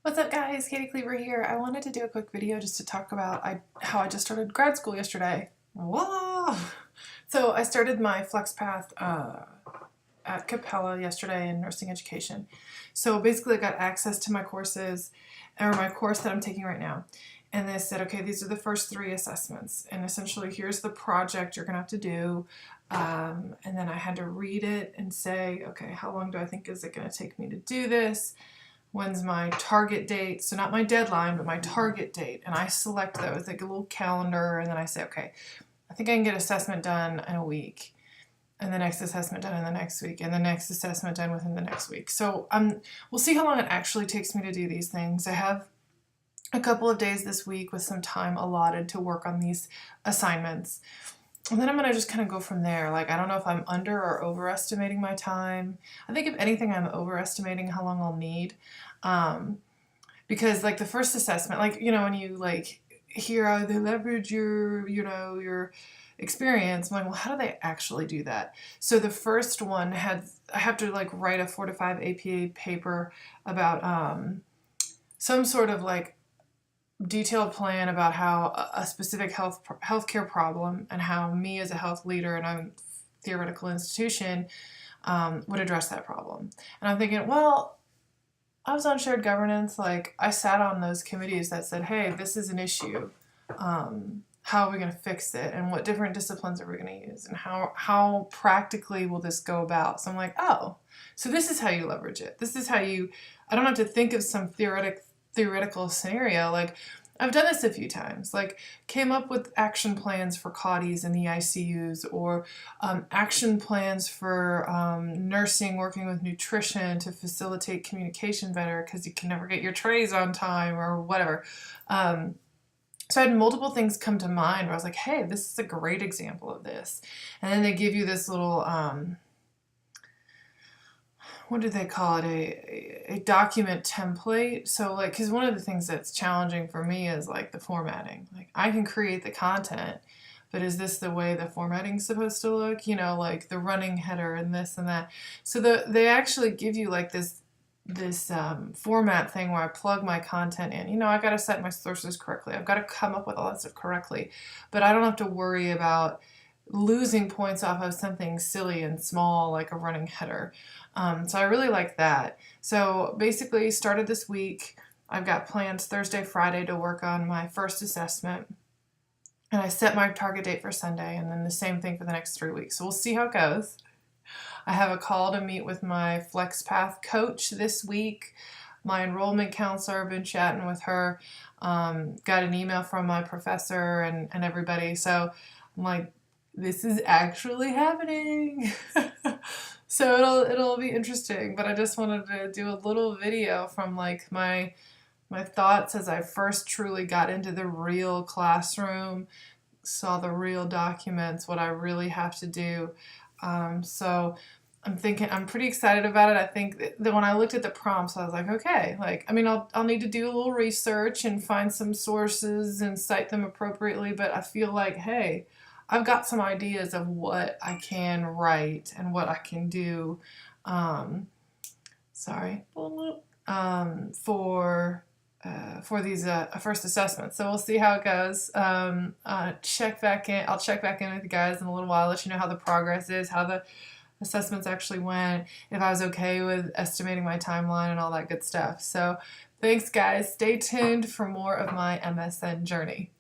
What's up guys, Katie Cleaver here. I wanted to do a quick video just to talk about how I just started grad school yesterday. Whoa! So I started my FlexPath at Capella yesterday in nursing education. So basically I got access to my courses, or my course that I'm taking right now. And they said, okay, these are the first 3 assessments. And essentially here's the project you're gonna have to do. And then I had to read it and say, okay, how long do I think is it gonna take me to do this? When's my target date? So not my deadline, but my target date. And I select those, like a little calendar, and then I say, okay, I think I can get assessment done in a week, and the next assessment done in the next week, and the next assessment done within the next week. So we'll see how long it actually takes me to do these things. I have a couple of days this week with some time allotted to work on these assignments. And then I'm going to just kind of go from there. Like, I don't know if I'm under or overestimating my time. I think if anything, I'm overestimating how long I'll need. Because like the first assessment, like, you know, when you like hear how they leverage your, your experience, I'm like, well, how do they actually do that? So the first one I have to like write a 4 to 5 APA paper about some sort of like detailed plan about how a specific healthcare problem and how me as a health leader in a theoretical institution would address that problem. And I'm thinking, well, I was on shared governance. Like, I sat on those committees that said, hey, this is an issue. How are we going to fix it? And what different disciplines are we going to use? And how practically will this go about? So I'm like, oh, so this is how you leverage it. This is how I don't have to think of some theoretical scenario. Like, I've done this a few times, like came up with action plans for Katis in the ICUs, or action plans for nursing working with nutrition to facilitate communication better because you can never get your trays on time or whatever. So I had multiple things come to mind where I was like, hey, this is a great example of this. And then they give you this little what do they call it, a document template. So like, because one of the things that's challenging for me is like the formatting. Like, I can create the content, but is this the way the formatting's supposed to look? You know, like the running header and this and that. So they actually give you like this format thing where I plug my content in. You know, I got to set my sources correctly. I've got to come up with all that stuff correctly, but I don't have to worry about losing points off of something silly and small like a running header. So I really like that. So basically started this week. I've got plans Thursday, Friday to work on my first assessment. And I set my target date for Sunday, and then the same thing for the next 3 weeks. So we'll see how it goes. I have a call to meet with my FlexPath coach this week. My enrollment counselor, I've been chatting with her. Got an email from my professor and everybody. So I'm like, this is actually happening. So it'll be interesting, but I just wanted to do a little video from like my thoughts as I first truly got into the real classroom, saw the real documents, what I really have to do. So I'm thinking, I'm pretty excited about it. I think that when I looked at the prompts, I was like, okay, like, I mean, I'll need to do a little research and find some sources and cite them appropriately, but I feel like, hey, I've got some ideas of what I can write and what I can do, for these first assessments. So we'll see how it goes. Check back in. I'll check back in with you guys in a little while, let you know how the progress is, how the assessments actually went, if I was okay with estimating my timeline and all that good stuff. So thanks guys. Stay tuned for more of my MSN journey.